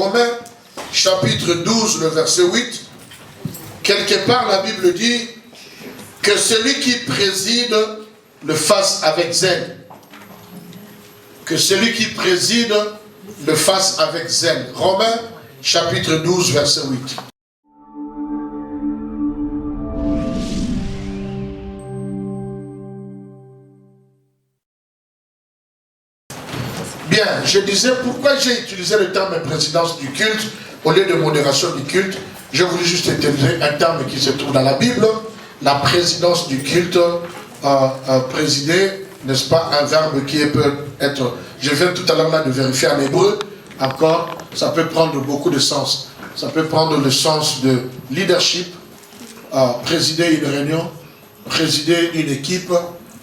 Romains, chapitre 12, le verset 8, quelque part la Bible dit que celui qui préside le fasse avec zèle. Que celui qui préside le fasse avec zèle. Romains, chapitre 12, verset 8. Bien, je disais pourquoi j'ai utilisé le terme présidence du culte au lieu de modération du culte. Je voulais juste utiliser un terme qui se trouve dans la Bible, la présidence du culte, présider, n'est-ce pas, un verbe qui peut être, je viens tout à l'heure là de vérifier en hébreu, encore, ça peut prendre beaucoup de sens. Ça peut prendre le sens de leadership, présider une réunion, présider une équipe,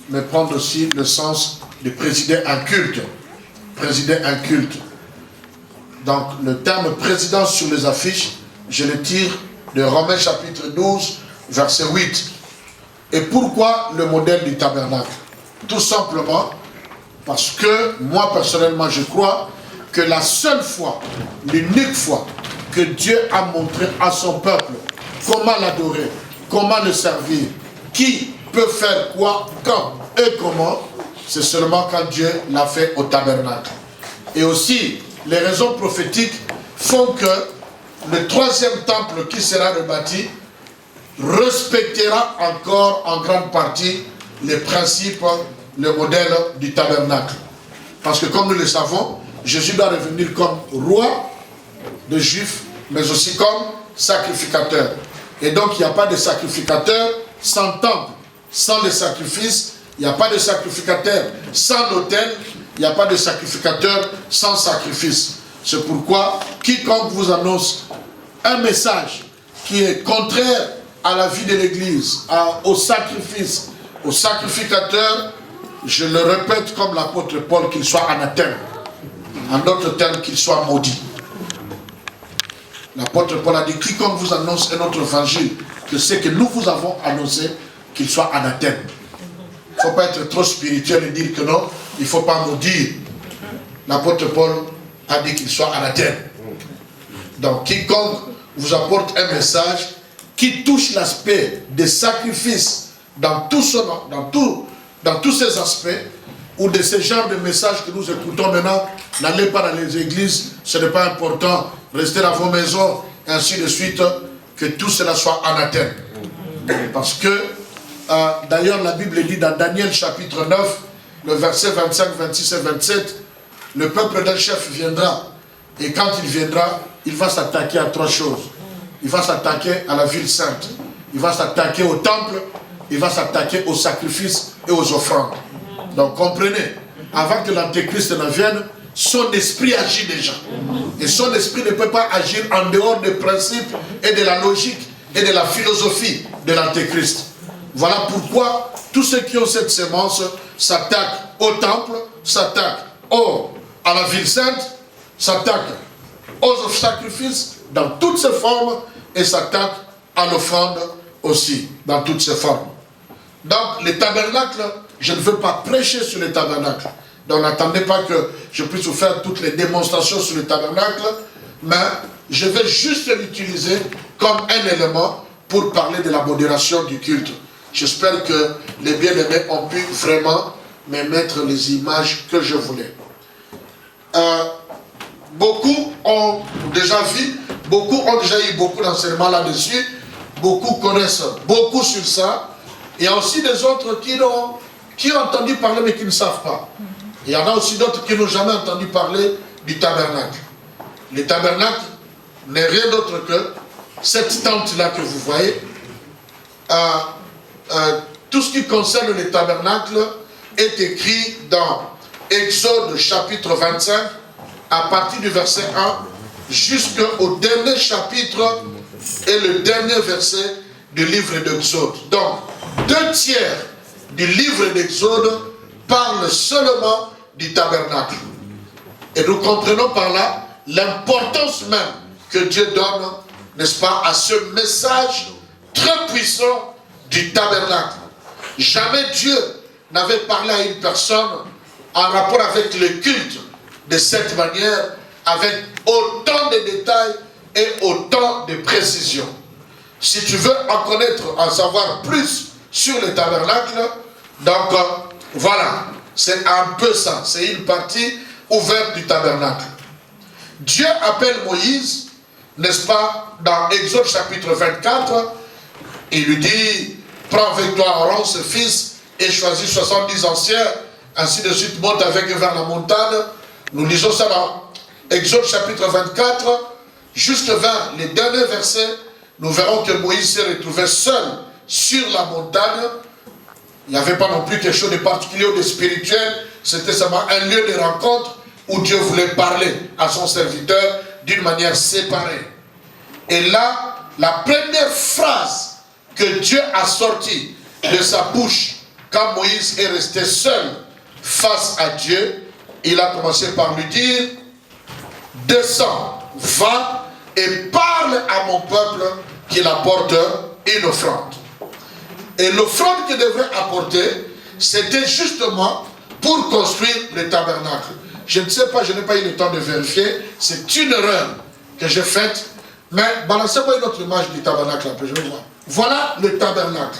mais prendre aussi le sens de présider un culte. Présider un culte. Donc le terme présidence sur les affiches, je le tire de Romains chapitre 12, verset 8. Et pourquoi le modèle du tabernacle? Tout simplement parce que moi personnellement je crois que la seule fois, l'unique fois que Dieu a montré à son peuple comment l'adorer, comment le servir, qui peut faire quoi, quand et comment, c'est seulement quand Dieu l'a fait au tabernacle. Et aussi, les raisons prophétiques font que le troisième temple qui sera rebâti respectera encore en grande partie les principes, le modèle du tabernacle. Parce que comme nous le savons, Jésus doit revenir comme roi des Juifs, mais aussi comme sacrificateur. Et donc il n'y a pas de sacrificateur sans temple, sans les sacrifices. Il n'y a pas de sacrificateur sans autel, il n'y a pas de sacrificateur sans sacrifice. C'est pourquoi quiconque vous annonce un message qui est contraire à la vie de l'Église, au sacrifice, au sacrificateur, je le répète comme l'apôtre Paul, qu'il soit anathème. En d'autres termes, qu'il soit maudit. L'apôtre Paul a dit, quiconque vous annonce un autre évangile que ce que nous vous avons annoncé, qu'il soit anathème. Il ne faut pas être trop spirituel et dire que non, il ne faut pas maudire. L'apôtre Paul a dit qu'il soit anathème. Donc, quiconque vous apporte un message qui touche l'aspect des sacrifices dans tous ces aspects, ou de ce genre de messages que nous écoutons maintenant, n'allez pas dans les églises, ce n'est pas important, restez dans vos maisons, et ainsi de suite, que tout cela soit anathème. Parce que, d'ailleurs, la Bible dit dans Daniel chapitre 9, le verset 25, 26 et 27, le peuple d'un chef viendra, et quand il viendra, il va s'attaquer à trois choses. Il va s'attaquer à la ville sainte, il va s'attaquer au temple, il va s'attaquer aux sacrifices et aux offrandes. Donc comprenez, avant que l'antéchrist ne vienne, son esprit agit déjà. Et son esprit ne peut pas agir en dehors des principes et de la logique et de la philosophie de l'antéchrist. Voilà pourquoi tous ceux qui ont cette sémence s'attaquent au temple, s'attaquent à la ville sainte, s'attaquent aux sacrifices dans toutes ses formes et s'attaquent à l'offrande aussi dans toutes ses formes. Donc les tabernacles, je ne veux pas prêcher sur les tabernacles. Donc n'attendez pas que je puisse vous faire toutes les démonstrations sur le tabernacle, mais je vais juste l'utiliser comme un élément pour parler de la modération du culte. J'espère que les bien-aimés ont pu vraiment me mettre les images que je voulais. Beaucoup ont déjà vu, beaucoup ont déjà eu beaucoup d'enseignements là-dessus, beaucoup connaissent beaucoup sur ça. Il y a aussi des autres qui ont entendu parler mais qui ne savent pas. Il y en a aussi d'autres qui n'ont jamais entendu parler du tabernacle. Le tabernacle n'est rien d'autre que cette tente-là que vous voyez. Tout ce qui concerne le tabernacle est écrit dans Exode chapitre 25, à partir du verset 1, jusqu'au dernier chapitre et le dernier verset du livre d'Exode. Donc, 2/3 du livre d'Exode parle seulement du tabernacle. Et nous comprenons par là l'importance même que Dieu donne, n'est-ce pas, à ce message très puissant du tabernacle. Jamais Dieu n'avait parlé à une personne en rapport avec le culte de cette manière, avec autant de précision. Si tu veux en connaître, en savoir plus sur le tabernacle, donc voilà, c'est un peu ça. C'est une partie ouverte du tabernacle. Dieu appelle Moïse, n'est-ce pas, dans Exode chapitre 24, il lui dit, prends avec toi Aaron, ce fils, et choisis 70 anciens, ainsi de suite, monte avec eux vers la montagne. Nous lisons ça dans Exode chapitre 24, jusque vers les derniers versets, nous verrons que Moïse s'est retrouvé seul sur la montagne. Il n'y avait pas non plus quelque chose de particulier ou de spirituel, c'était seulement un lieu de rencontre où Dieu voulait parler à son serviteur d'une manière séparée. Et là, la première phrase que Dieu a sortie de sa bouche quand Moïse est resté seul face à Dieu, il a commencé par lui dire, descends, va et parle à mon peuple qu'il apporte une offrande. Et l'offrande qu'il devrait apporter, c'était justement pour construire le tabernacle. Je ne sais pas, je n'ai pas eu le temps de vérifier, c'est une erreur que j'ai faite, mais balancez-moi une autre image du tabernacle après, je vais voir. Voilà le tabernacle.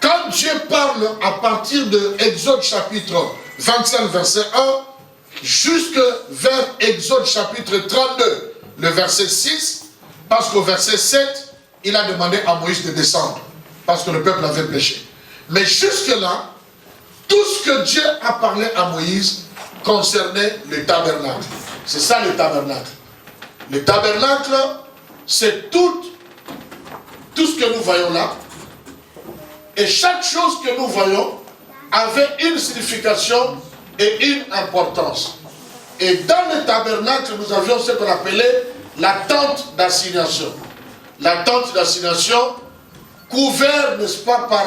Quand Dieu parle à partir de Exode chapitre 25 verset 1, jusque vers Exode chapitre 32, le verset 6, parce qu'au verset 7, il a demandé à Moïse de descendre, parce que le peuple avait péché. Mais jusque-là, tout ce que Dieu a parlé à Moïse concernait le tabernacle. C'est ça le tabernacle. Le tabernacle, c'est tout ce que nous voyons là. Et chaque chose que nous voyons avait une signification et une importance. Et dans le tabernacle, nous avions ce qu'on appelait la tente d'assignation. La tente d'assignation, couverte, n'est-ce pas, par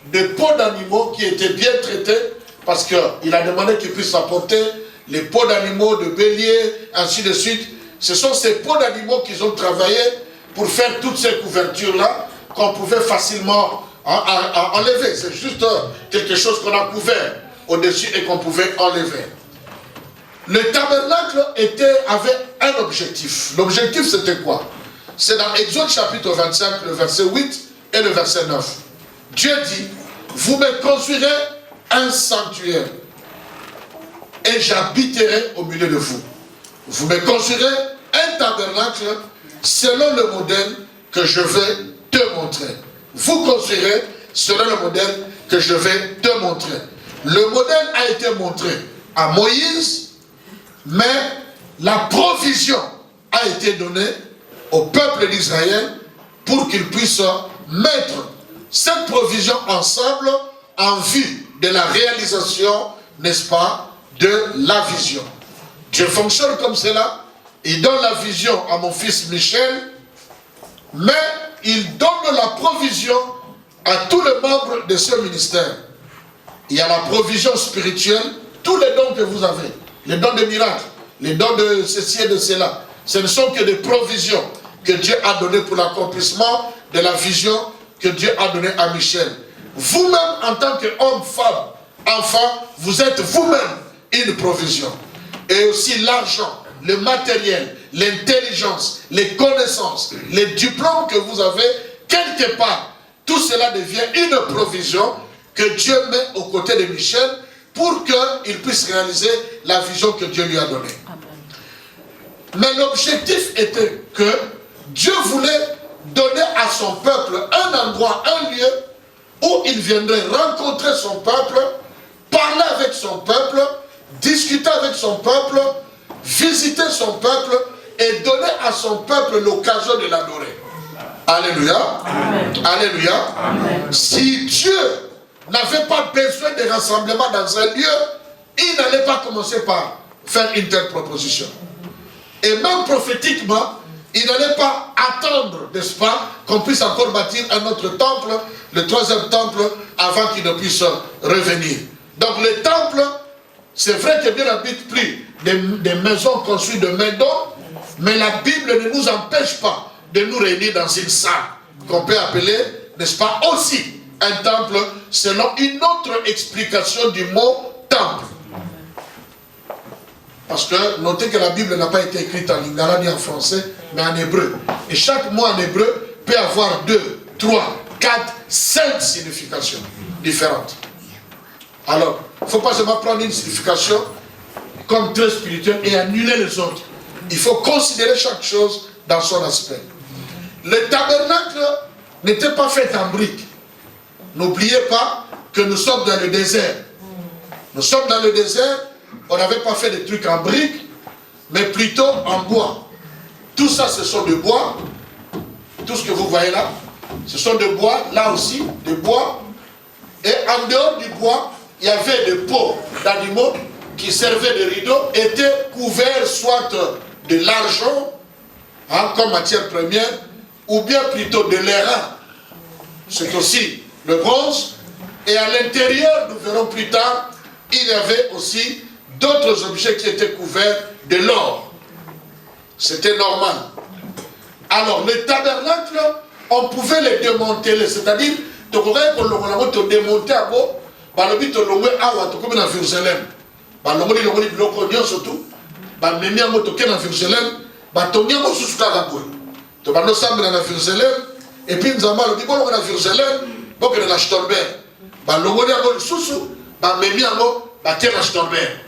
des peaux d'animaux qui étaient bien traités, parce qu'il a demandé qu'ils puissent apporter les peaux d'animaux, de béliers, ainsi de suite. Ce sont ces peaux d'animaux qu'ils ont travaillé pour faire toutes ces couvertures-là, qu'on pouvait facilement enlever. C'est juste quelque chose qu'on a couvert au-dessus et qu'on pouvait enlever. Le tabernacle avait un objectif. L'objectif, c'était quoi? C'est dans Exode chapitre 25, le verset 8 et le verset 9. Dieu dit, vous me construirez un sanctuaire et j'habiterai au milieu de vous. Vous me construirez un tabernacle selon le modèle que je vais te montrer. Vous construirez selon le modèle que je vais te montrer. Le modèle a été montré à Moïse, mais la provision a été donnée au peuple d'Israël pour qu'ils puissent mettre cette provision ensemble en vue de la réalisation, n'est-ce pas, de la vision. Dieu fonctionne comme cela. Il donne la vision à mon fils Michel, mais il donne la provision à tous les membres de ce ministère. Il y a la provision spirituelle, tous les dons que vous avez, les dons de miracles, les dons de ceci et de cela, ce ne sont que des provisions que Dieu a données pour l'accomplissement de la vision que Dieu a donnée à Michel. Vous-même, en tant qu'homme, femme, enfant, vous êtes vous-même une provision. Et aussi l'argent, le matériel, l'intelligence, les connaissances, les diplômes que vous avez, quelque part, tout cela devient une provision que Dieu met aux côtés de Michel pour qu'il puisse réaliser la vision que Dieu lui a donnée. Mais l'objectif était que Dieu voulait donner à son peuple un endroit, un lieu où il viendrait rencontrer son peuple, parler avec son peuple, discuter avec son peuple, visiter son peuple et donner à son peuple l'occasion de l'adorer. Alléluia. Amen. Alléluia. Amen. Si Dieu n'avait pas besoin de rassemblement dans un lieu, il n'allait pas commencer par faire une telle proposition. Et même prophétiquement, il n'allait pas attendre, n'est-ce pas, qu'on puisse encore bâtir un autre temple, le troisième temple, avant qu'il ne puisse revenir. Donc le temple, c'est vrai que Dieu n'habite plus des maisons construites de main d'homme, mais la Bible ne nous empêche pas de nous réunir dans une salle qu'on peut appeler, n'est-ce pas, aussi un temple, selon une autre explication du mot temple. Parce que notez que la Bible n'a pas été écrite en lingala ni en français, mais en hébreu. Et chaque mot en hébreu peut avoir 2, 3, 4, 5 significations différentes. Alors, il ne faut pas seulement prendre une signification comme très spirituelle et annuler les autres. Il faut considérer chaque chose dans son aspect. Le tabernacle n'était pas fait en briques. N'oubliez pas que nous sommes dans le désert. Nous sommes dans le désert, on n'avait pas fait des trucs en briques, mais plutôt en bois. Tout ça, ce sont des bois. Tout ce que vous voyez là, ce sont des bois, là aussi, des bois. Et en dehors du bois, il y avait des peaux d'animaux qui servaient de rideaux, étaient couverts soit de l'argent, hein, comme matière première, ou bien plutôt de l'airain. C'est aussi le bronze. Et à l'intérieur, nous verrons plus tard, il y avait aussi d'autres objets qui étaient couverts de l'or. C'était normal. Alors, le tabernacle, on pouvait les démanteler, c'est-à-dire, tu pourrais te démonter à beau, le but de l'ongwe awa, tu comme dans Jérusalem. L'ongwe di biloko surtout, memi yango toke dans Jérusalem, tongi yango susu kaka boye. To bando sambela na Jérusalem, et puis nzamba le bibolo na Jérusalem, bokende na Stolberg. L'ongwe yango susu, memi yango batie na Stolberg.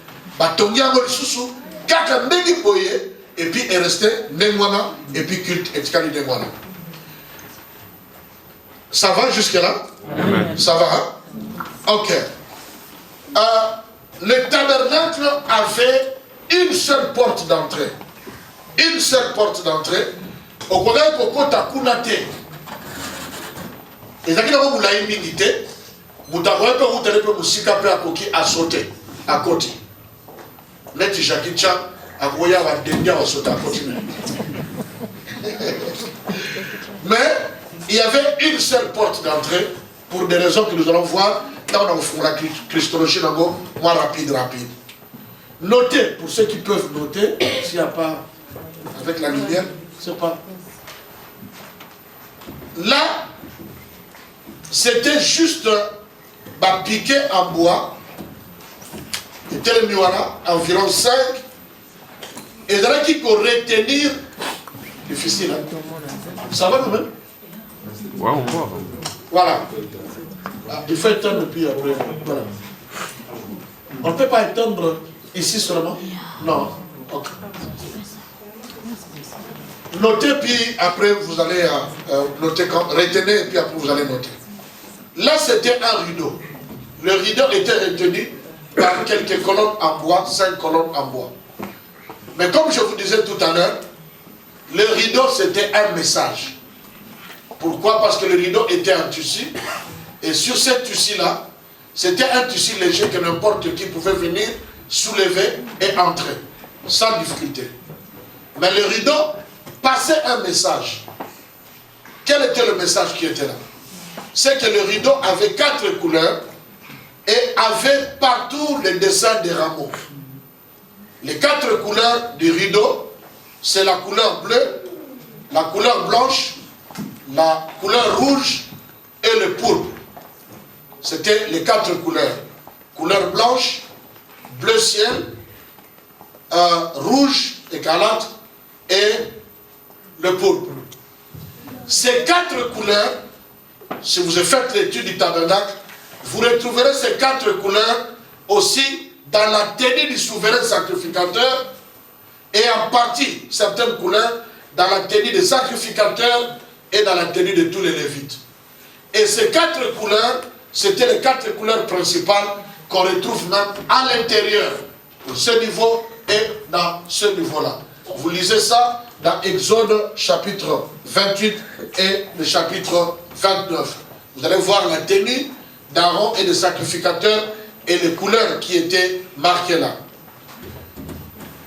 Tongi yango susu, kaka ndenge boye, et puis est resté Nengwana, et puis culte etikali Nengwana. Ça va jusque-là? Ça va, hein? Ok. Le tabernacle avait une seule porte d'entrée. Une seule porte d'entrée. Au collège, au côté à Kunate. Et ça qui est vous l'avez milité. Vous avez pas vous avez pas musika pe akoki à sauter à côté. Net Jackie Chan à Goya va dendia à sauter à côté. Mais il y avait une seule porte d'entrée pour des raisons que nous allons voir dans la christologie moins rapide. Notez, pour ceux qui peuvent noter, s'il n'y a pas avec la lumière, c'est pas. Là, c'était juste piqué en bois. Et tel miwana, environ 5. Et là qui peut retenir. Difficile, hein? Ça va quand même? Wow. Voilà. Il faut éteindre puis après. Voilà. On ne peut pas éteindre ici seulement? Non. Okay. Notez puis après vous allez noter, retenez et puis après vous allez noter. Là c'était un rideau. Le rideau était retenu par quelques colonnes en bois, 5 colonnes en bois. Mais comme je vous disais tout à l'heure, le rideau c'était un message. Pourquoi? Parce que le rideau était en tissu. Et sur ce tissu-là, c'était un tissu léger que n'importe qui pouvait venir, soulever et entrer, sans difficulté. Mais le rideau passait un message. Quel était le message qui était là? C'est que le rideau avait 4 couleurs et avait partout les dessins des rameaux. Les 4 couleurs du rideau, c'est la couleur bleue, la couleur blanche, la couleur rouge et le pourpre. C'était les 4 couleurs. Couleur blanche, bleu ciel, rouge, écarlate et le pourpre. Ces 4 couleurs, si vous faites l'étude du tabernacle, vous retrouverez ces 4 couleurs aussi dans la tenue du souverain sacrificateur et en partie, certaines couleurs, dans la tenue des sacrificateurs et dans la tenue de tous les Lévites. Et ces 4 couleurs, c'était les 4 couleurs principales qu'on retrouve même à l'intérieur, de ce niveau et dans ce niveau-là. Vous lisez ça dans Exode chapitre 28 et le chapitre 29. Vous allez voir la tenue d'Aaron et des sacrificateurs et les couleurs qui étaient marquées là.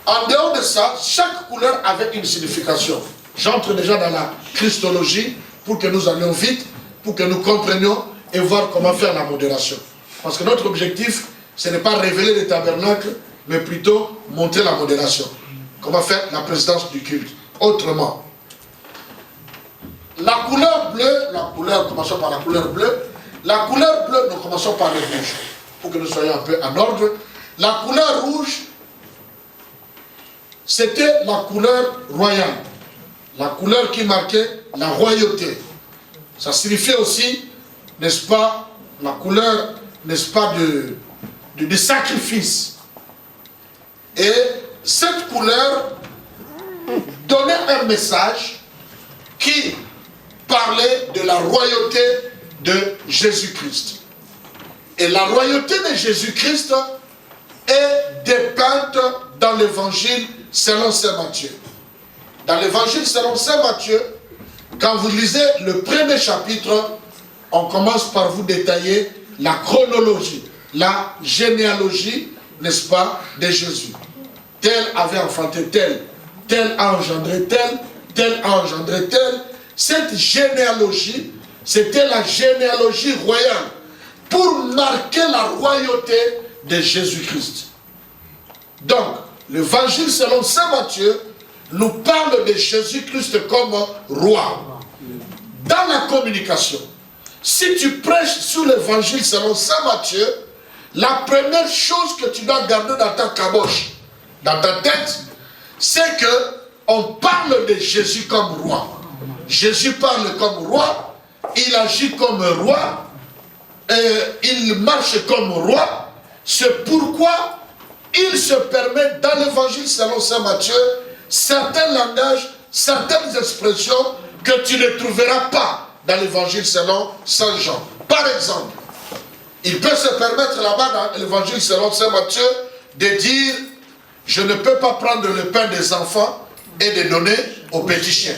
En dehors de ça, chaque couleur avait une signification. J'entre déjà dans la christologie pour que nous allions vite, pour que nous comprenions et voir comment faire la modération. Parce que notre objectif, ce n'est pas révéler les tabernacles, mais plutôt montrer la modération. Comment faire la présidence du culte. Autrement, la couleur bleue, commençons par la couleur bleue. La couleur bleue, nous commençons par le rouge, pour que nous soyons un peu en ordre. La couleur rouge, c'était la couleur royale. La couleur qui marquait la royauté. Ça signifiait aussi, n'est-ce pas, la couleur, n'est-ce pas, de sacrifice. Et cette couleur donnait un message qui parlait de la royauté de Jésus-Christ. Et la royauté de Jésus-Christ est dépeinte dans l'évangile selon saint Matthieu. Dans l'évangile selon saint Matthieu, quand vous lisez le premier chapitre, on commence par vous détailler la chronologie, la généalogie, n'est-ce pas, de Jésus. Tel avait enfanté tel, tel a engendré tel, tel a engendré tel. Cette généalogie, c'était la généalogie royale pour marquer la royauté de Jésus-Christ. Donc, l'évangile selon saint Matthieu nous parle de Jésus-Christ comme roi. Dans la communication, si tu prêches sur l'évangile selon saint Matthieu, la première chose que tu dois garder dans ta caboche, dans ta tête, c'est que on parle de Jésus comme roi. Jésus parle comme roi, il agit comme roi, il marche comme roi. C'est pourquoi il se permet dans l'évangile selon saint Matthieu certains langages, certaines expressions que tu ne trouveras pas dans l'évangile selon saint Jean. Par exemple, il peut se permettre là-bas dans l'évangile selon saint Matthieu de dire « Je ne peux pas prendre le pain des enfants et de donner aux petits chiens. »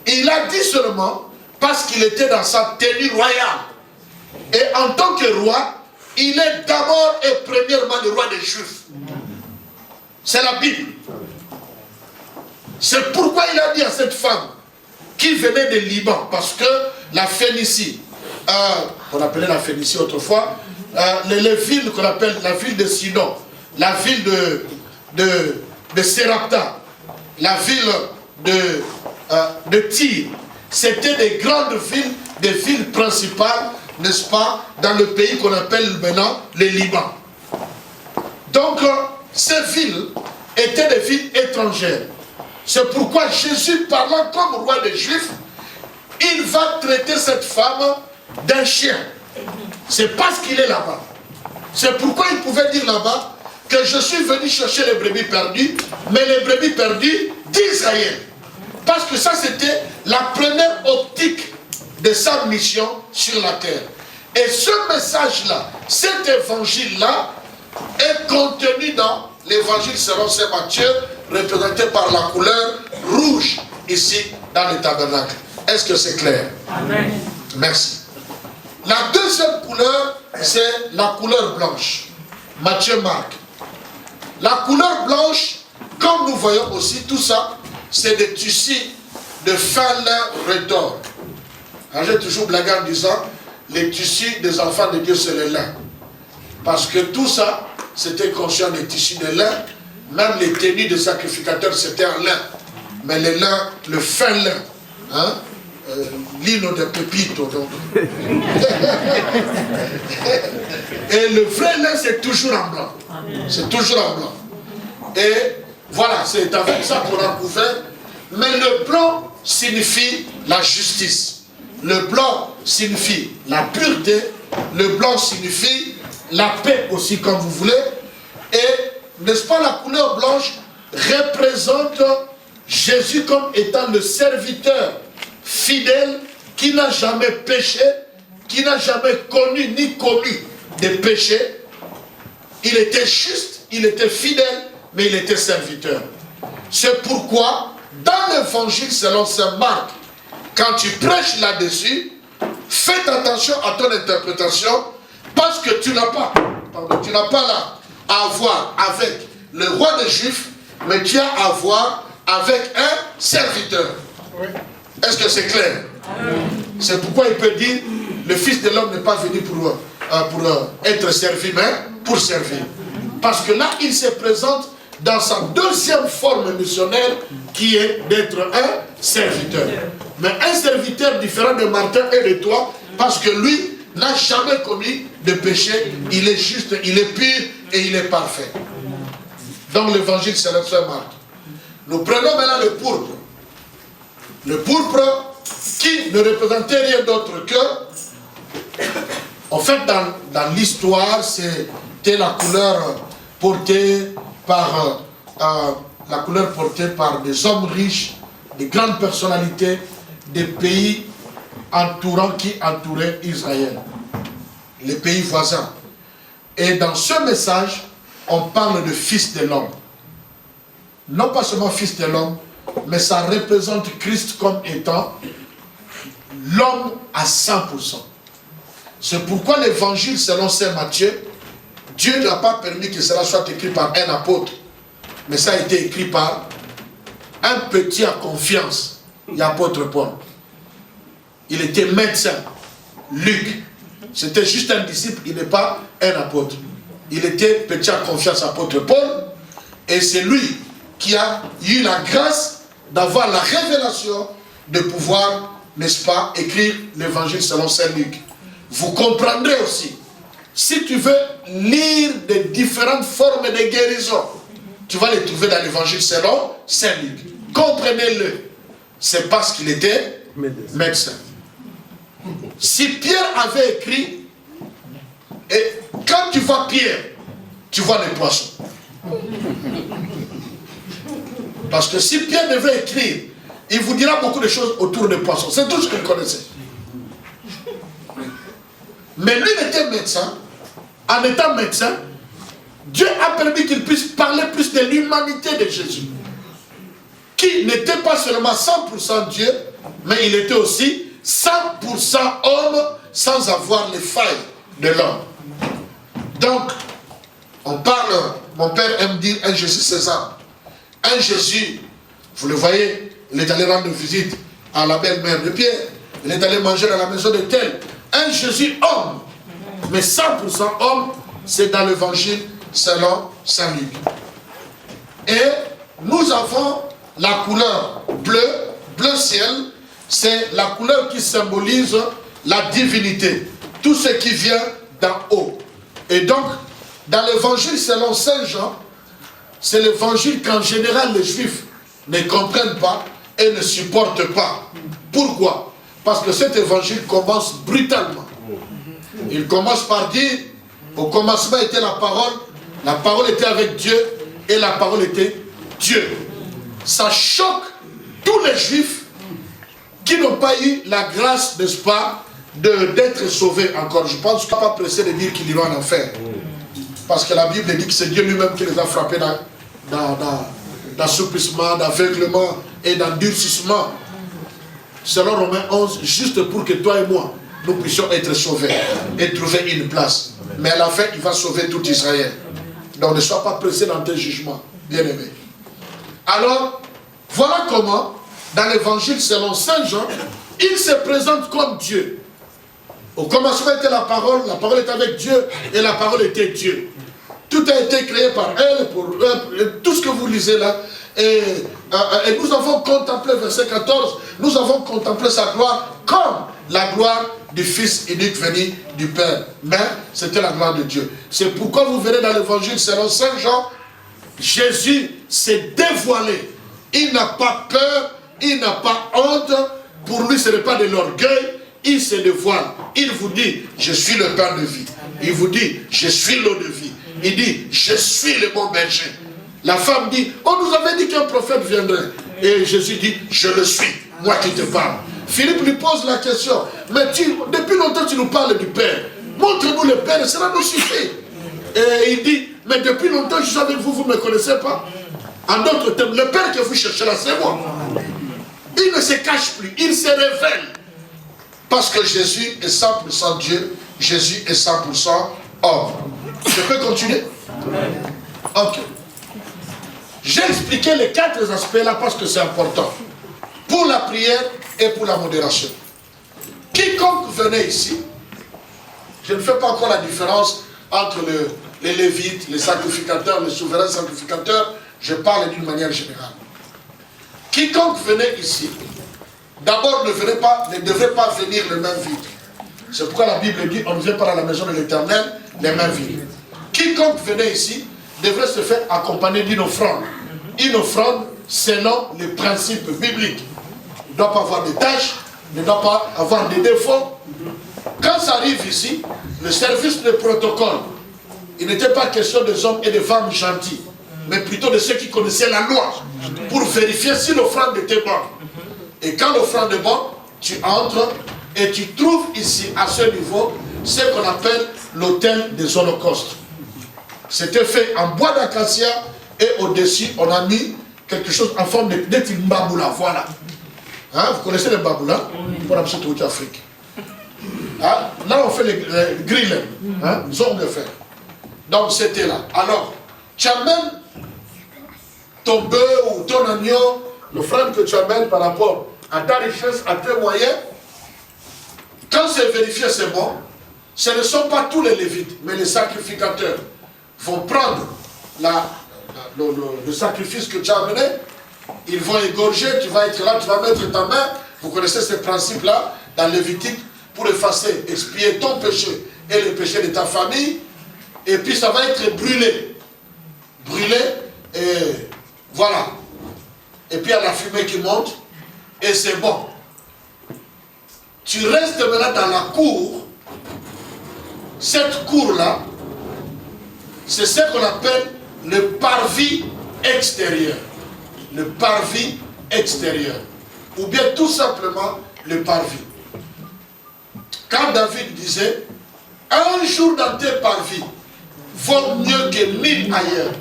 Il a dit seulement parce qu'il était dans sa tenue royale. Et en tant que roi, il est d'abord et premièrement le roi des Juifs. C'est la Bible. C'est pourquoi il a dit à cette femme qui venait de Liban, parce que la Phénicie, qu'on appelait la Phénicie autrefois, les villes qu'on appelle la ville de Sidon, la ville de Sérapta, la ville de Tyr, c'était des grandes villes, des villes principales, n'est-ce pas, dans le pays qu'on appelle maintenant le Liban. Donc, ces villes étaient des villes étrangères. C'est pourquoi Jésus, parlant comme roi des Juifs, il va traiter cette femme d'un chien. C'est parce qu'il est là-bas. C'est pourquoi il pouvait dire là-bas que je suis venu chercher les brebis perdues, mais les brebis perdues d'Israël. Parce que ça, c'était la première optique de sa mission sur la terre. Et ce message-là, cet évangile-là, est contenu dans l'évangile selon saint Matthieu, représenté par la couleur rouge, ici, dans le tabernacle. Est-ce que c'est clair? Amen. Merci. La deuxième couleur, c'est la couleur blanche. Matthieu Marc. La couleur blanche, comme nous voyons aussi, tout ça, c'est des tissus de fin lin retors. J'ai toujours blagué en disant, les tissus des enfants de Dieu, c'est le lin. Parce que tout ça, c'était conscient des tissus de lin. Même les tenues des sacrificateurs, c'était en lin. Mais le lin, le fin lin, hein, lino de pepito. Donc. Et le vrai lin, c'est toujours en blanc. C'est toujours en blanc. Et voilà, c'est avec ça qu'on a couvert. Mais le blanc signifie la justice. Le blanc signifie la pureté. Le blanc signifie la paix aussi, comme vous voulez. Et, n'est-ce pas, la couleur blanche représente Jésus comme étant le serviteur fidèle qui n'a jamais péché, qui n'a jamais connu ni commis de péché. Il était juste, il était fidèle, mais il était serviteur. C'est pourquoi, dans l'évangile selon saint Marc, quand tu prêches là-dessus, fais attention à ton interprétation, parce que tu n'as pas là à voir avec le roi des Juifs, mais tu as à voir avec un serviteur. Oui. Est-ce que c'est clair? C'est pourquoi il peut dire, le Fils de l'homme n'est pas venu pour être servi, mais pour servir. Parce que là, il se présente dans sa deuxième forme missionnaire, qui est d'être un serviteur. Mais un serviteur différent de Martin et de toi, parce que lui n'a jamais commis de péché, il est juste, il est pur et il est parfait. Donc l'évangile, c'est le saint Marc. Nous prenons maintenant le pourpre. Le pourpre qui ne représentait rien d'autre que, en fait, dans l'histoire, c'était la couleur portée par des hommes riches, de grandes personnalités, des pays qui entouraient Israël, les pays voisins. Et dans ce message, on parle de fils de l'homme. Non pas seulement fils de l'homme, mais ça représente Christ comme étant l'homme à 100%. C'est pourquoi l'évangile selon saint Matthieu, Dieu n'a pas permis que cela soit écrit par un apôtre, mais ça a été écrit par un petit à confiance, l'apôtre Paul. Il était médecin, Luc. C'était juste un disciple, il n'est pas un apôtre. Il était petit à confiance, apôtre Paul, et c'est lui qui a eu la grâce d'avoir la révélation de pouvoir, n'est-ce pas, écrire l'évangile selon saint Luc. Vous comprendrez aussi, si tu veux lire des différentes formes de guérison, tu vas les trouver dans l'évangile selon saint Luc. Comprenez-le. C'est parce qu'il était médecin. Si Pierre avait écrit, et quand tu vois Pierre, tu vois les poissons. Parce que si Pierre devait écrire, il vous dira beaucoup de choses autour des poissons. C'est tout ce qu'il connaissait. Mais lui était médecin. En étant médecin, Dieu a permis qu'il puisse parler plus de l'humanité de Jésus. Qui n'était pas seulement 100% Dieu, mais il était aussi 100% homme sans avoir les failles de l'homme. Donc, on parle, mon père aime dire un Jésus César. Un Jésus, vous le voyez, il est allé rendre visite à la belle-mère de Pierre. Il est allé manger à la maison de tel. Un Jésus homme, mais 100% homme, c'est dans l'évangile selon saint Luc. Et nous avons la couleur bleue, bleu ciel, c'est la couleur qui symbolise la divinité. Tout ce qui vient d'en haut. Et donc, dans l'évangile selon saint Jean, c'est l'évangile qu'en général les juifs ne comprennent pas et ne supportent pas. Pourquoi? Parce que cet évangile commence brutalement. Il commence par dire, au commencement était la parole était avec Dieu et la parole était Dieu. Ça choque tous les juifs qui n'ont pas eu la grâce, n'est-ce pas, d'être sauvés encore. Je pense qu'on n'est pas pressé de dire qu'ils iront en enfer. Parce que la Bible dit que c'est Dieu lui-même qui les a frappés d'assoupissement, d'aveuglement et d'endurcissement. Selon Romains 11, juste pour que toi et moi, nous puissions être sauvés et trouver une place. Mais à la fin, il va sauver tout Israël. Donc ne sois pas pressé dans tes jugements, bien-aimés. Alors, voilà comment, dans l'évangile selon saint Jean, il se présente comme Dieu. Au commencement était la parole était avec Dieu et la parole était Dieu. Tout a été créé par elle, tout ce que vous lisez là. Et nous avons contemplé, verset 14, nous avons contemplé sa gloire comme la gloire du Fils unique venu du Père. Mais c'était la gloire de Dieu. C'est pourquoi vous verrez dans l'évangile selon saint Jean, Jésus s'est dévoilé. Il n'a pas peur, il n'a pas honte. Pour lui, ce n'est pas de l'orgueil. Il se dévoile. Il vous dit, je suis le pain de vie. Il vous dit, je suis l'eau de vie. Il dit, je suis le bon berger. La femme dit, on nous avait dit qu'un prophète viendrait. Et Jésus dit, je le suis, moi qui te parle. Philippe lui pose la question, mais depuis longtemps tu nous parles du Père. Montre-nous le Père, cela nous suffit. Et il dit, mais depuis longtemps je suis avec vous, vous ne me connaissez pas. En d'autres termes, le Père que vous cherchez là, c'est moi. Il ne se cache plus, il se révèle. Parce que Jésus est 100% Dieu, Jésus est 100% homme. Je peux continuer? Ok. J'ai expliqué les 4 aspects là parce que c'est important. Pour la prière et pour la modération. Quiconque venait ici, je ne fais pas encore la différence entre les lévites, les sacrificateurs, les souverains sacrificateurs, je parle d'une manière générale. Quiconque venait ici, d'abord ne devrait pas venir les mains vides. C'est pourquoi la Bible dit, on ne vient pas à la maison de l'Éternel les mains vides. Quiconque venait ici devrait se faire accompagner d'une offrande. Une offrande selon les principes bibliques. ne doit pas avoir de tâches, ne doit pas avoir de défauts. Quand ça arrive ici, le service de protocole, il n'était pas question des hommes et des femmes gentils, mais plutôt de ceux qui connaissaient la loi, pour vérifier si l'offrande était bonne. Et quand l'offrande est bonne, tu entres et tu trouves ici, à ce niveau, ce qu'on appelle l'autel des holocaustes. C'était fait en bois d'acacia et au-dessus, on a mis quelque chose en forme de mbaboula. Voilà. Hein, vous connaissez le mbaboula? Pour la toute Afrique. Hein? Là, on fait les grilles. Hein? Zone de fer. Donc, c'était là. Alors, tu amènes ton bœuf ou ton agneau, l'offrande que tu amènes par rapport à ta richesse, à tes moyens. Quand c'est vérifié, c'est bon. Ce ne sont pas tous les lévites, mais les sacrificateurs vont prendre le sacrifice que tu as amené. Ils vont égorger, tu vas être là, tu vas mettre ta main. Vous connaissez ce principe-là dans Lévitique pour effacer, expier ton péché et le péché de ta famille. Et puis ça va être brûlé. Brûlé, et voilà. Et puis il y a la fumée qui monte, et c'est bon. Tu restes maintenant dans la cour. Cette cour-là, c'est ce qu'on appelle le parvis extérieur. Le parvis extérieur. Ou bien tout simplement le parvis. Quand David disait, un jour dans tes parvis vaut mieux que 1000 ailleurs.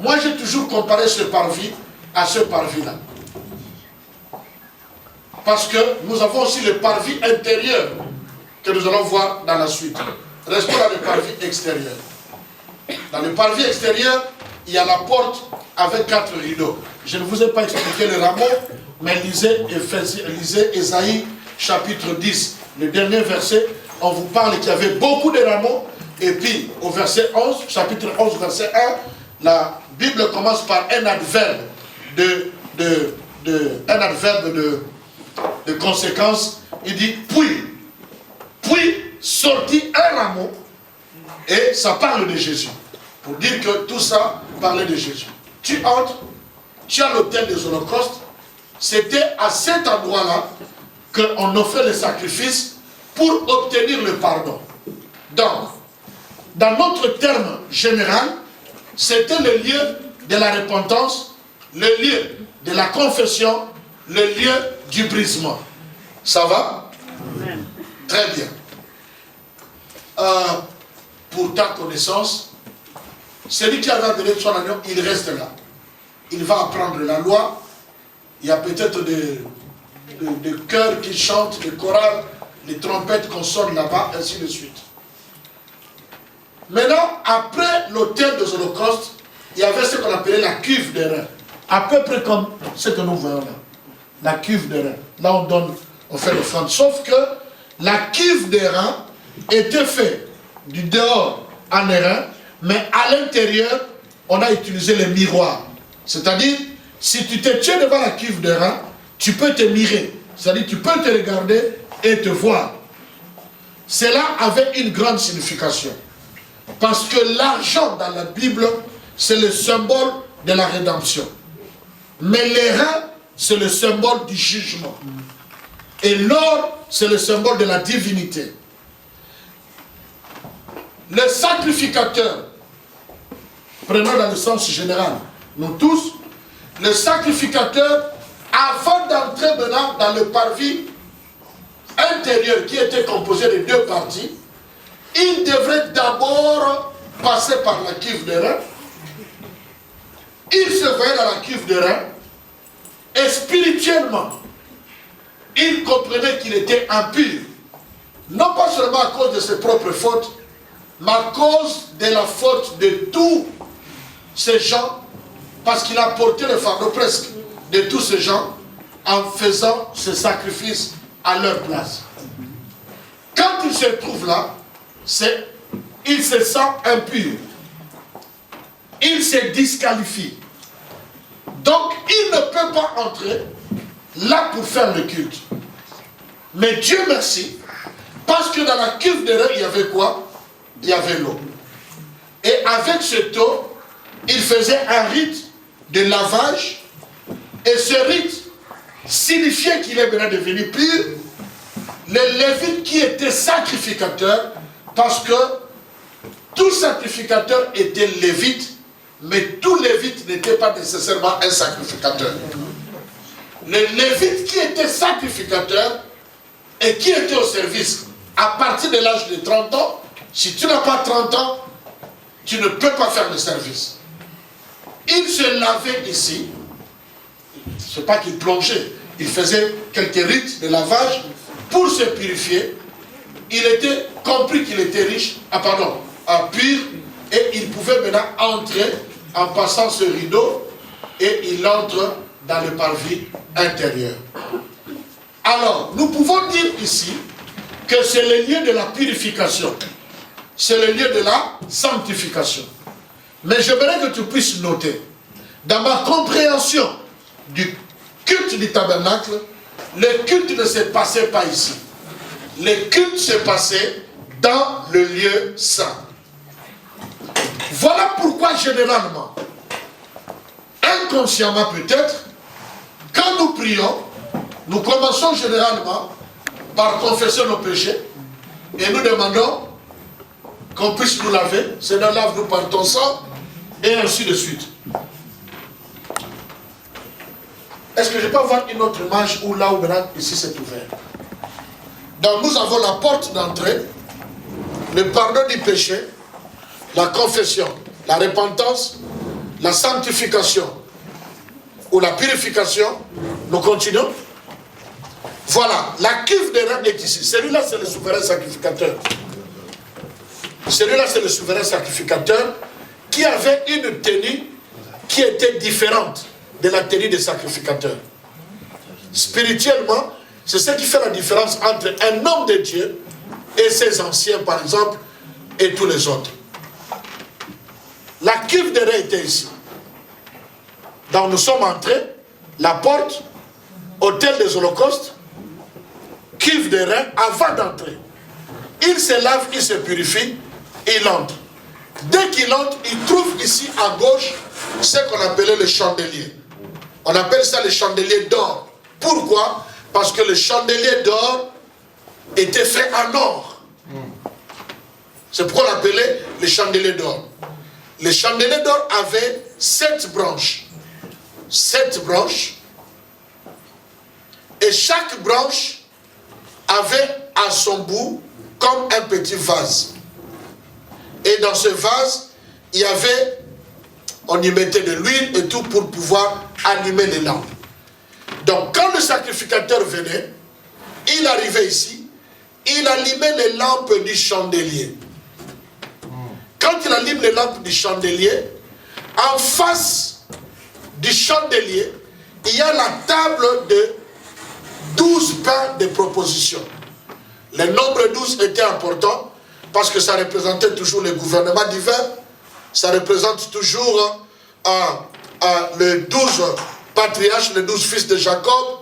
Moi j'ai toujours comparé ce parvis à ce parvis-là. Parce que nous avons aussi le parvis intérieur que nous allons voir dans la suite. Restons dans le parvis extérieur. Dans le parvis extérieur, il y a la porte avec 4 rideaux. Je ne vous ai pas expliqué le rameau, mais lisez Ésaïe chapitre 10. Le dernier verset, on vous parle qu'il y avait beaucoup de rameaux. Et puis au verset 11, chapitre 11, verset 1, la Bible commence par un adverbe de conséquence. Il dit puis sortit un rameau, et ça parle de Jésus. Pour dire que tout ça parlait de Jésus. Tu entres, tu as l'autel des holocaustes. C'était à cet endroit-là qu'on offrait les sacrifices pour obtenir le pardon. Donc, dans notre terme général, c'était le lieu de la repentance, le lieu de la confession, le lieu du brisement. Ça va? Amen. Très bien. Pour ta connaissance, celui qui a donné son agneau, il reste là. Il va apprendre la loi. Il y a peut-être des chœurs qui chantent, des chorales, les trompettes qu'on sonne là-bas, ainsi de suite. Maintenant, après l'autel des holocaustes, il y avait ce qu'on appelait la cuve des reins. À peu près comme ce que nous voyons là. La cuve des reins. Là, on fait l'offrande. Sauf que la cuve des reins était faite du dehors en airain, mais à l'intérieur, on a utilisé les miroirs. C'est-à-dire, si tu te tiens devant la cuve des reins, tu peux te mirer. C'est-à-dire, tu peux te regarder et te voir. Cela avait une grande signification. Parce que l'argent dans la Bible, c'est le symbole de la rédemption. Mais les reins, c'est le symbole du jugement. Et l'or, c'est le symbole de la divinité. Le sacrificateur, prenons dans le sens général, nous tous, le sacrificateur, avant d'entrer maintenant dans le parvis intérieur qui était composé de 2 parties, il devrait d'abord passer par la cuve de rein. Il se voyait dans la cuve de rein et spirituellement, il comprenait qu'il était impur. Non pas seulement à cause de ses propres fautes, mais à cause de la faute de tous ces gens, parce qu'il a porté le fardeau presque de tous ces gens en faisant ce sacrifice à leur place. Quand il se trouve là, il se sent impur. Il se disqualifie. Donc, il ne peut pas entrer là pour faire le culte. Mais Dieu merci, parce que dans la cuve de rein, il y avait quoi? Il y avait l'eau. Et avec cette eau, il faisait un rite de lavage. Et ce rite, si signifiait qu'il est maintenant devenu pur, les Lévites qui étaient sacrificateurs, parce que tout sacrificateur était lévite, mais tout lévite n'était pas nécessairement un sacrificateur. Les Lévites qui étaient sacrificateurs et qui étaient au service à partir de l'âge de 30 ans, si tu n'as pas 30 ans, tu ne peux pas faire le service. Ils se lavaient ici, ce n'est pas qu'ils plongeaient, ils faisaient quelques rites de lavage pour se purifier. Il était compris qu'il était riche, pur, et il pouvait maintenant entrer en passant ce rideau, et il entre dans le parvis intérieur. Alors, nous pouvons dire ici que c'est le lieu de la purification, c'est le lieu de la sanctification. Mais j'aimerais que tu puisses noter, dans ma compréhension du culte du tabernacle, le culte ne se passait pas ici. Le culte se passait dans le lieu saint. Voilà pourquoi généralement, inconsciemment peut-être, quand nous prions, nous commençons généralement par confesser nos péchés et nous demandons qu'on puisse nous laver. Seigneur, lave-nous par ton sang, et ainsi de suite. Est-ce que je peux avoir une autre image où là où maintenant ici c'est ouvert? Donc nous avons la porte d'entrée, le pardon du péché, la confession, la repentance, la sanctification ou la purification. Nous continuons. Voilà, la cuve de reine est ici. Celui-là c'est le souverain sacrificateur. Celui-là c'est le souverain sacrificateur qui avait une tenue qui était différente de la tenue des sacrificateurs. Spirituellement, c'est ce qui fait la différence entre un homme de Dieu et ses anciens, par exemple, et tous les autres. La cuve de rein était ici. Donc nous sommes entrés, la porte, autel des holocaustes, cuve de rein, avant d'entrer. Il se lave, il se purifie, il entre. Dès qu'il entre, il trouve ici à gauche ce qu'on appelait le chandelier. On appelle ça le chandelier d'or. Pourquoi? Parce que le chandelier d'or était fait en or. C'est pourquoi on l'appelait le chandelier d'or. Le chandelier d'or avait 7 branches. 7 branches. Et chaque branche avait à son bout comme un petit vase. Et dans ce vase, il y avait, on y mettait de l'huile et tout pour pouvoir allumer les lampes. Donc quand le sacrificateur venait, il arrivait ici, il allumait les lampes du chandelier. Quand il allume les lampes du chandelier, en face du chandelier, il y a la table de 12 pains de proposition. Le nombre 12 était important parce que ça représentait toujours le gouvernement divin, ça représente toujours les 12 patriarches, les 12 fils de Jacob,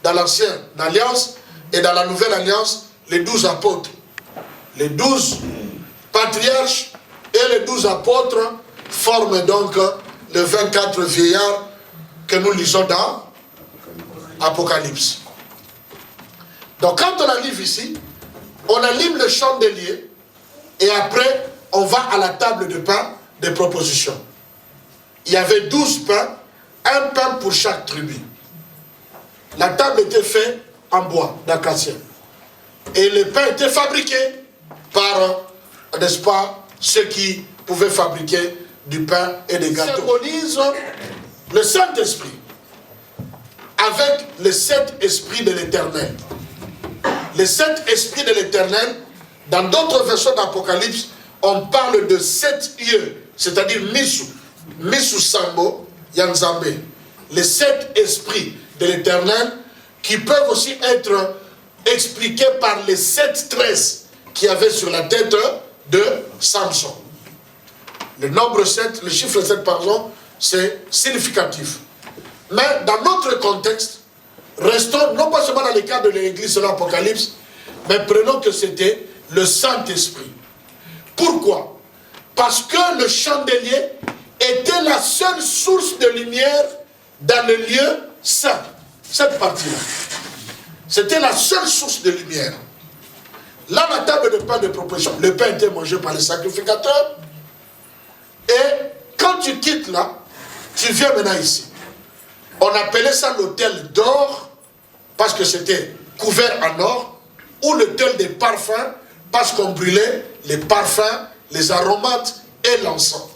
dans l'ancienne alliance, et dans la nouvelle alliance, les 12 apôtres. Les 12 patriarches et les 12 apôtres forment donc les 24 vieillards que nous lisons dans Apocalypse. Donc quand on allume ici, on allume le chandelier et après on va à la table de pain des propositions. Il y avait 12 pains, un pain pour chaque tribu. La table était faite en bois d'acacia. Et le pain était fabriqué par, n'est-ce pas, ceux qui pouvaient fabriquer du pain et des gâteaux. Symbolise le Saint-Esprit avec les 7 esprits de l'Éternel. Les 7 esprits de l'Éternel, dans d'autres versions d'Apocalypse, on parle de 7 yeux, c'est-à-dire Misu Sambo, Yanzambe. Les 7 esprits de l'Éternel qui peuvent aussi être expliqués par les 7 tresses qu'il y avait sur la tête de Samson. Le nombre 7, le chiffre 7 pardon, c'est significatif. Mais dans notre contexte, restons non pas seulement dans le cadre de l'église selon l'Apocalypse, mais prenons que c'était le Saint-Esprit. Pourquoi? Parce que le chandelier était la seule source de lumière dans le lieu saint. cette partie-là, c'était la seule source de lumière. Là, la table de pain de proposition, le pain était mangé par les sacrificateurs. Et quand tu quittes là, tu viens maintenant ici. On appelait ça l'autel d'or, parce que c'était couvert en or, ou l'autel des parfums, parce qu'on brûlait les parfums, les aromates et l'encens.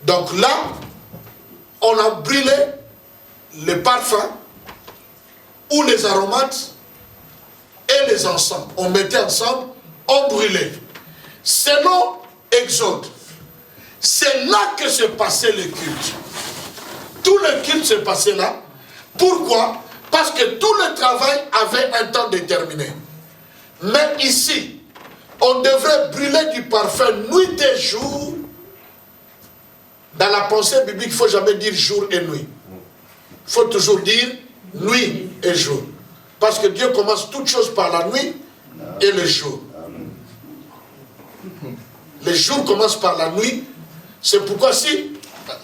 Donc là, on a brûlé les parfums, ou les aromates, et les encens. On mettait ensemble, on brûlait. Selon Exode, c'est là que se passait le culte. Tout le culte se passait là. Pourquoi? Parce que tout le travail avait un temps déterminé. Mais ici, on devrait brûler du parfum nuit et jour. Dans la pensée biblique, il ne faut jamais dire jour et nuit. Il faut toujours dire nuit et jour. Parce que Dieu commence toutes choses par la nuit et le jour. Les jours commencent par la nuit. C'est pourquoi si,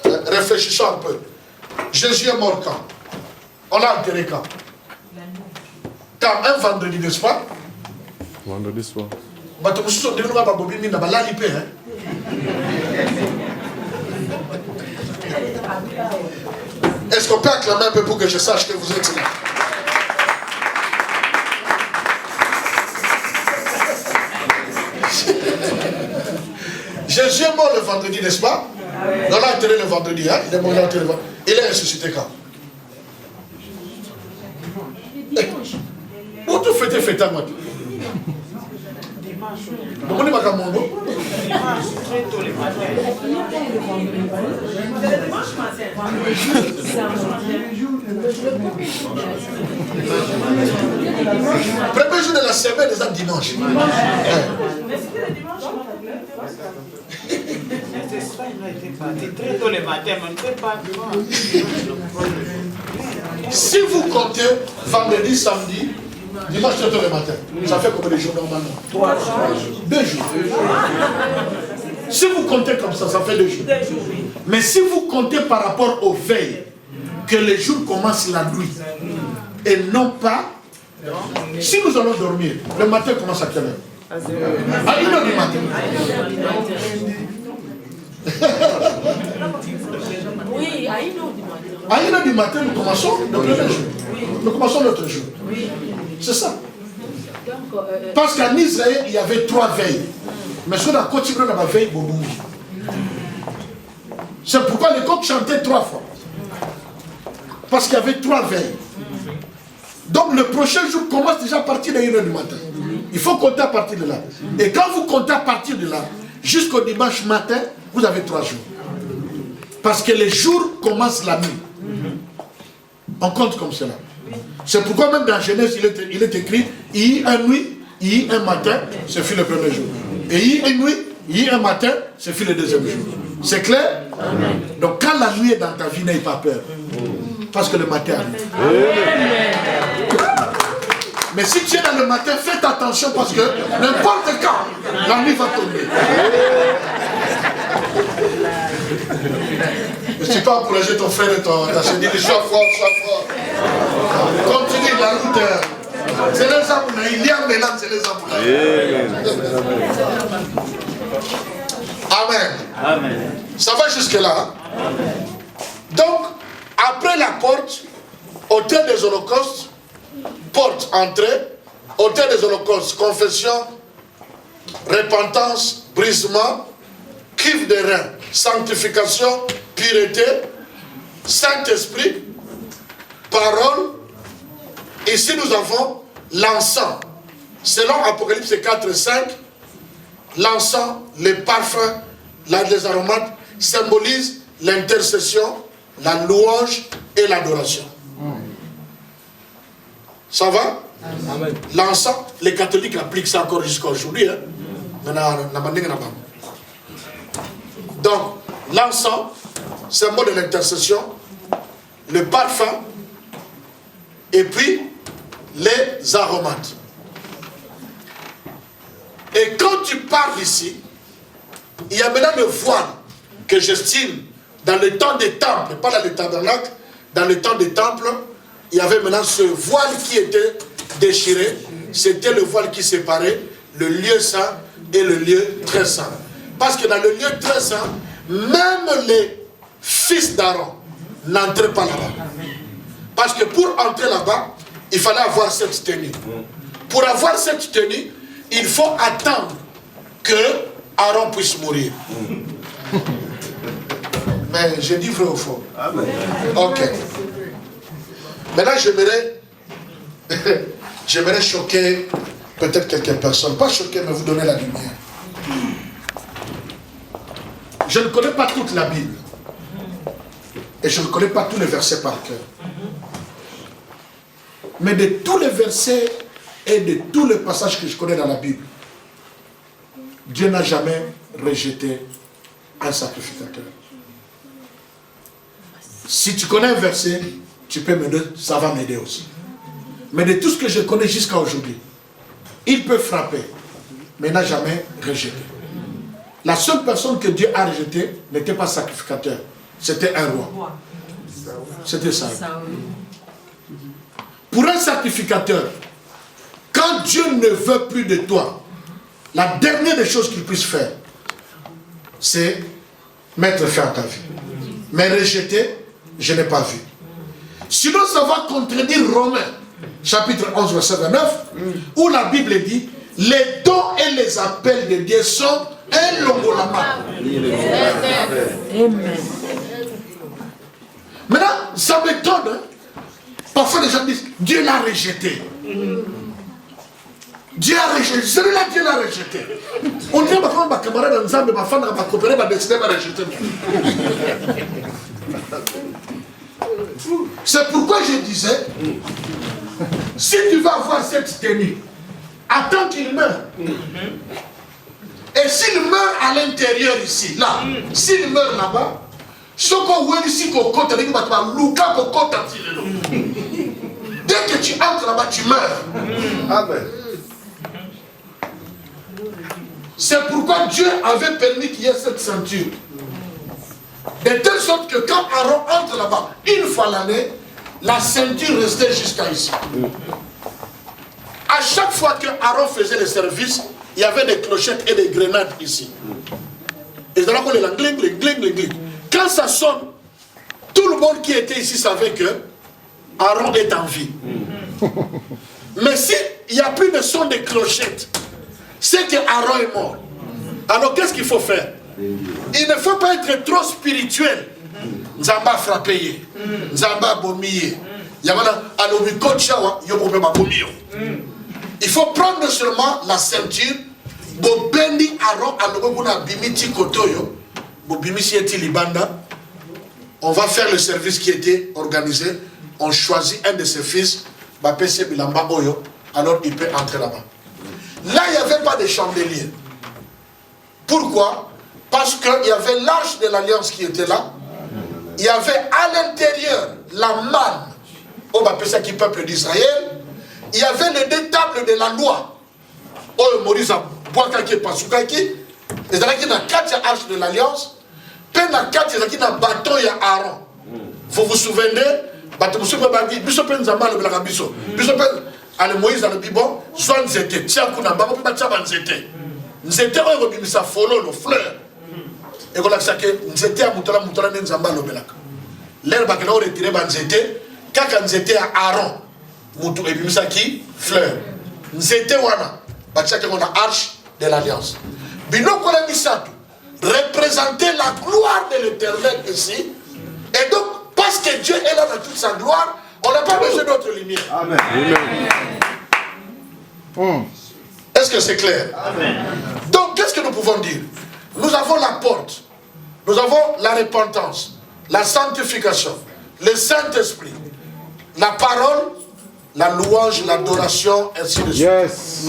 réfléchissons un peu. Jésus est mort quand? On l'a enterré quand? Quand? Un vendredi, n'est-ce pas? Vendredi soir. Est-ce qu'on peut acclamer un peu pour que je sache que vous êtes là? Jésus est mort le vendredi, n'est-ce pas? On l'a enterré le vendredi, hein? Il est mort le vendredi. Il est ressuscité quand? Où tu fais à moi? Vous pas comme mon premier jour de la semaine, les dimanche. Mais c'était le dimanche. Très tôt le matin, on ne peut pas. Si vous comptez vendredi, samedi, dimanche très tôt le matin, ça fait combien de jours normalement? 3 jours. 2 jours. Si vous comptez comme ça fait 2 jours. Mais si vous comptez par rapport aux veilles, que les jours commencent la nuit, et non pas, si nous allons dormir, le matin commence à quelle heure? À 1h du matin. Oui, à 1h du matin. À 1h du matin, nous commençons le premier jour. Nous commençons notre jour. C'est ça. Parce qu'en Israël, il y avait 3 veilles. Mais sur la côte, il y avait la veille Bobo. C'est pourquoi les coqs chantaient 3 fois. Parce qu'il y avait 3 veilles. Donc le prochain jour commence déjà à partir de 1h du matin. Il faut compter à partir de là. Et quand vous comptez à partir de là, jusqu'au dimanche matin, vous avez 3 jours. Parce que les jours commencent la nuit. On compte comme cela. C'est pourquoi même dans Genèse, il est écrit, il y a une nuit, il y a un matin, ce fut le premier jour. Et il y a une nuit, il y a un matin, ce fut le deuxième jour. C'est clair? Amen. Donc quand la nuit est dans ta vie, n'aie pas peur. Parce que le matin arrive. Mais si tu es dans le matin, faites attention parce que n'importe quand, la nuit va tomber. Ne suis pas encourager ton frère et ta soeur. Dis, sois fort, sois fort. Continue la route. C'est les amours. Il y a maintenant, c'est les amours. Amen. Amen. Ça va jusque-là. Hein? Donc, après la porte, autel des holocaustes, porte entrée, autel des holocaustes, confession, repentance, brisement, cuve des reins, sanctification, pureté, Saint-Esprit, parole. Ici nous avons l'encens. Selon Apocalypse 4 et 5, l'encens, les parfums, les aromates symbolisent l'intercession, la louange et l'adoration. Ça va? L'encens, les catholiques appliquent ça encore jusqu'à aujourd'hui. Hein? Donc, l'encens, symbole de l'intercession, le parfum, et puis les aromates. Et quand tu parles ici, il y a maintenant le voile que j'estime dans le temps des temples, pas dans le tabernacle, dans le temps des temples, il y avait maintenant ce voile qui était déchiré. C'était le voile qui séparait le lieu saint et le lieu très saint. Parce que dans le lieu très saint, même les fils d'Aaron n'entraient pas là-bas. Parce que pour entrer là-bas, il fallait avoir cette tenue. Pour avoir cette tenue, il faut attendre que Aaron puisse mourir. Mais je dis vrai ou faux? Ok. Maintenant, j'aimerais choquer peut-être quelques personnes. Pas choquer, mais vous donner la lumière. Je ne connais pas toute la Bible. Et je ne connais pas tous les versets par cœur. Mais de tous les versets et de tous les passages que je connais dans la Bible, Dieu n'a jamais rejeté un sacrificateur. Si tu connais un verset, tu peux m'aider, ça va m'aider aussi. Mais de tout ce que je connais jusqu'à aujourd'hui, il peut frapper, mais n'a jamais rejeté. La seule personne que Dieu a rejetée n'était pas sacrificateur, c'était un roi. C'était ça. Pour un sacrificateur, quand Dieu ne veut plus de toi, la dernière des choses qu'il puisse faire, c'est mettre fin à ta vie. Mais rejeter, je n'ai pas vu. Sinon, ça va contredire Romains, chapitre 11, verset 29, où la Bible dit, les dons et les appels de Dieu sont un longolama. Amen. Maintenant, ça m'étonne. Hein? Parfois, les gens disent, Dieu l'a rejeté. Dieu a rejeté. Celui-là, Dieu l'a rejeté. On dirait que ma camarade dans Zambie, ma femme, ma coopérée, ma destinée m'a rejeté. C'est pourquoi je disais, si tu vas avoir cette tenue, attends qu'il meure. Et s'il meurt à l'intérieur ici, là, s'il meurt là-bas, dès que tu entres là-bas, tu meurs. Amen. C'est pourquoi Dieu avait permis qu'il y ait cette ceinture. De telle sorte que quand Aaron entre là-bas, une fois l'année, la ceinture restait jusqu'à ici. À chaque fois que Aaron faisait le service, il y avait des clochettes et des grenades ici. Et c'est là qu'on est là, gling, gling, gling, gling, gling. Quand ça sonne, tout le monde qui était ici savait que Aaron est en vie. Mais s'il n'y a plus de son de clochettes, c'est que Aaron est mort. Alors qu'est-ce qu'il faut faire? Il ne faut pas être trop spirituel. Nzamba frappé, Nzamba bomiye. Il faut prendre seulement la ceinture. Bobendi Aaron alobona bimiti kotoyo. Bobimisi eti libanda. On va faire le service qui était organisé. On choisit un de ses fils, Bapese Bilamba Oyo. Alors il peut entrer là-bas. Là, il n'y avait pas de chandelier. Pourquoi? Parce qu'il y avait l'arche de l'alliance qui était là. Il y avait à l'intérieur la manne au Bapesa qui peuple d'Israël. Il y avait les deux tables de la loi. Oh, Maurice a boakaki pasukaki. Et c'est là qu'il y a quatre arches de l'alliance. Puis il y a quatre qui a bâton et Aaron. Vous vous souvenez? Ale Moïse a le bibon, soit nzete, tiens kuna bango pe batia banzete. Nzete oyo bimisa fololo fleur. Et qu'on a saqué nzete a mutala ne nzamba lobelaka. L'herbe a retiré banzete, kaka nzete a Aaron. Mutu e bimisa ki fleur. Nzete wana, batia qu'on a arche de l'alliance. Bino kola misatu représenter la gloire de l'Éternel ici. Et donc parce que Dieu est là dans toute sa gloire, on n'a pas besoin d'autre lumière. Amen. Est-ce que c'est clair? Amen. Donc, qu'est-ce que nous pouvons dire? Nous avons la porte, nous avons la repentance, la sanctification, le Saint-Esprit, la parole, la louange, l'adoration, ainsi de suite. Yes.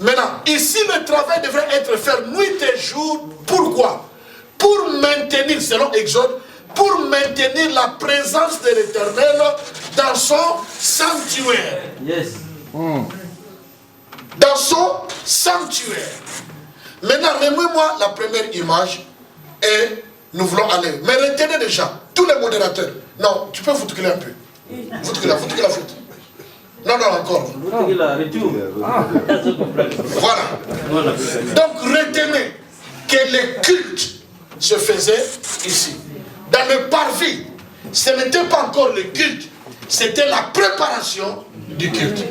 Maintenant, ici, le travail devrait être fait nuit et jour. Pourquoi? Pour maintenir, selon Exode, pour maintenir la présence de l'Éternel dans son sanctuaire. Yes. Dans son sanctuaire. Maintenant, remets-moi la première image et nous voulons aller. Mais retenez déjà, tous les modérateurs. Non, tu peux vous tourner un peu. Foutez que la flûte. Non, encore. Voilà. Donc retenez que le culte se faisait ici. Dans le parvis, ce n'était pas encore le culte, c'était la préparation du culte.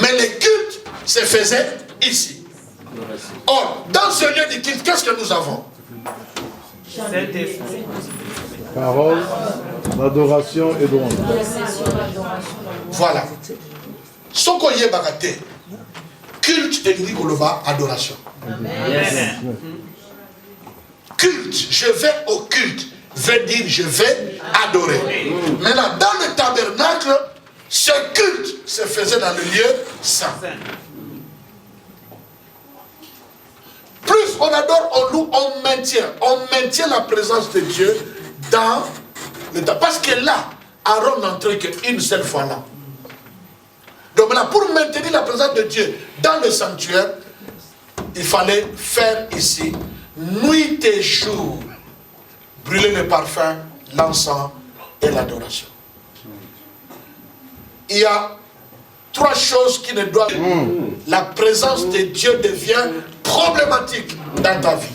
Mais le culte se faisait ici. Or, dans ce lieu du culte, qu'est-ce que nous avons? Parole, l'adoration et louange. Voilà. Sokoye bagate. Culte de l'Igoloba, adoration. Culte, je vais au culte, veut dire je vais adorer. Maintenant, dans le tabernacle, ce culte se faisait dans le lieu saint. Plus on adore, on loue, on maintient la présence de Dieu dans le tabernacle. Parce que là, Aaron n'entrait qu'une seule fois là. Donc maintenant, pour maintenir la présence de Dieu dans le sanctuaire, il fallait faire ici, nuit et jour, brûler le parfum, l'encens et l'adoration. Il y a 3 choses qui ne doivent pas. La présence de Dieu devient problématique dans ta vie.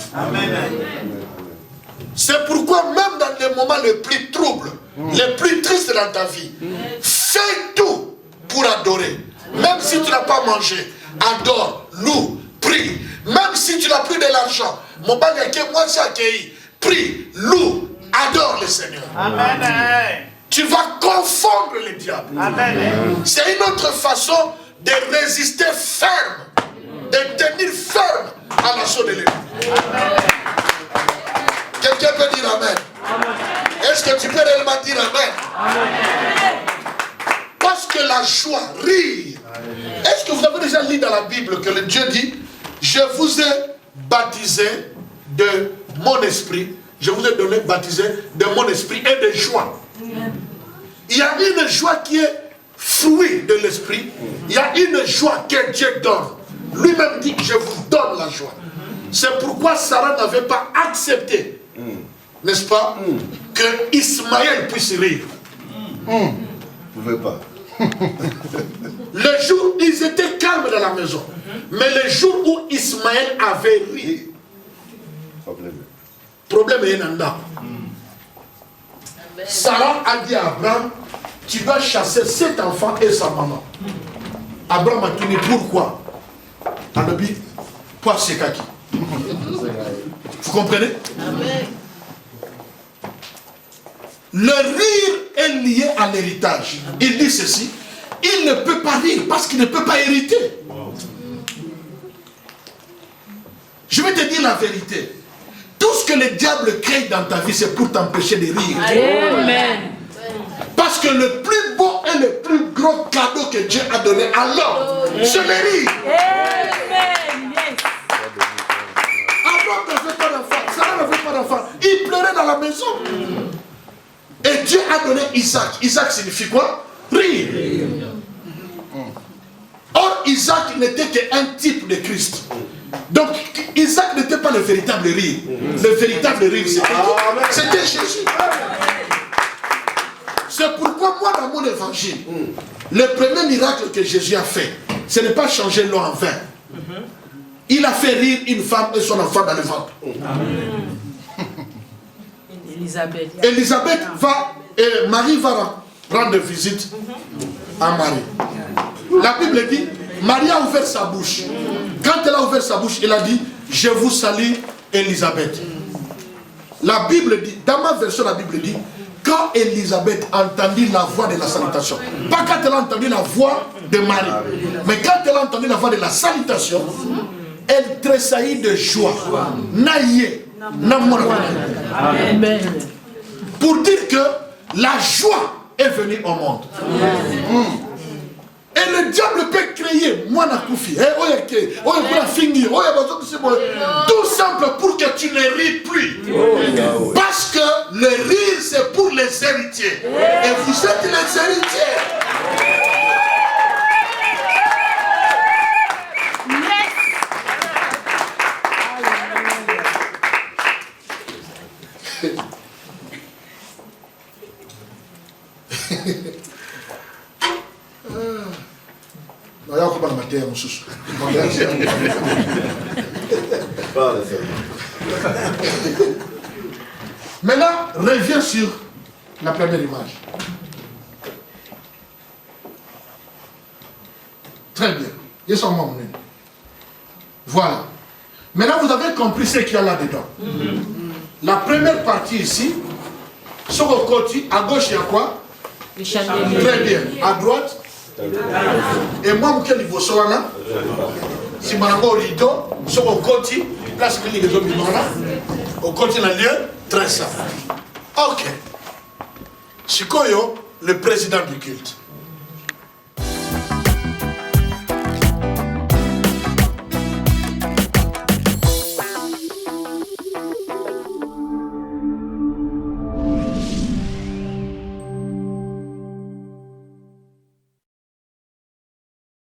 C'est pourquoi même dans les moments les plus troubles, les plus tristes dans ta vie, fais tout pour adorer. Même si tu n'as pas mangé, adore, loue, prie. Même si tu n'as plus de l'argent, mon moi j'ai accueilli, prie, loue, adore le Seigneur. Amen. Tu vas confondre le diable. C'est une autre façon de résister ferme, de tenir ferme à l'assaut de l'ennemi. Quelqu'un peut dire Amen. Est-ce que tu peux réellement dire Amen? Parce que la joie, rire. Est-ce que vous avez déjà lu dans la Bible que le Dieu dit, je vous ai baptisé de mon esprit, je vous ai donné baptisé de mon esprit et de joie. Il y a une joie qui est fruit de l'esprit. Il y a une joie que Dieu donne. Lui-même dit, je vous donne la joie. C'est pourquoi Sarah n'avait pas accepté, n'est-ce pas, que Ismaël puisse rire. Vous ne pouvez pas. Le jour, ils étaient calmes dans la maison. Mais le jour où Ismaël avait ri, problème est là. Sarah a dit à Abraham, tu vas chasser cet enfant et sa maman. Abraham a dit, pourquoi? Alobi, quoi c'est kaki? Vous comprenez? Amen. Le rire est lié à l'héritage. Il dit ceci, il ne peut pas rire parce qu'il ne peut pas hériter. Je vais te dire la vérité. Tout ce que le diable crée dans ta vie, c'est pour t'empêcher de rire. Amen. Parce que le plus beau et le plus gros cadeau que Dieu a donné à l'homme, c'est le rire. Amen. Abraham n'avait pas d'enfant, Sarah n'avait pas d'enfant. Il pleurait dans la maison. Et Dieu a donné Isaac. Isaac signifie quoi? Rire. Or, Isaac n'était qu'un type de Christ. Donc, Isaac n'était pas le véritable rire. Le véritable rire, c'était Jésus. C'est pourquoi moi, dans mon évangile, le premier miracle que Jésus a fait, ce n'est pas changer l'eau en vin. Il a fait rire une femme et son enfant dans le ventre. Élisabeth va, et Marie va rendre visite à Marie. La Bible dit, Marie a ouvert sa bouche. Quand elle a ouvert sa bouche, elle a dit, je vous salue Élisabeth. La Bible dit, dans ma version, la Bible dit, quand Élisabeth entendit la voix de la salutation, pas quand elle a entendu la voix de Marie, mais quand elle a entendu la voix de la salutation, elle tressaillit de joie. Naïe. Amen. Pour dire que la joie est venue au monde. Et le diable peut créer tout simple pour que tu ne ris plus. Parce que le rire c'est pour les héritiers. Et vous êtes les héritiers. Non, il y a encore la matière, mon sous. Maintenant, reviens sur la première image. Très bien. Ils sont morts. Voilà. Maintenant, vous avez compris ce qu'il y a là-dedans. La première partie ici, sur le côté, à gauche, il y a quoi? Les chandeliers. Très bien. À droite. Et moi, je niveau sur là. Si je suis au rideau, sur le côté, là, c'est que les hommes là. Au côté, il y a lieu, très simple. Ok. Sikoyo, le président du culte.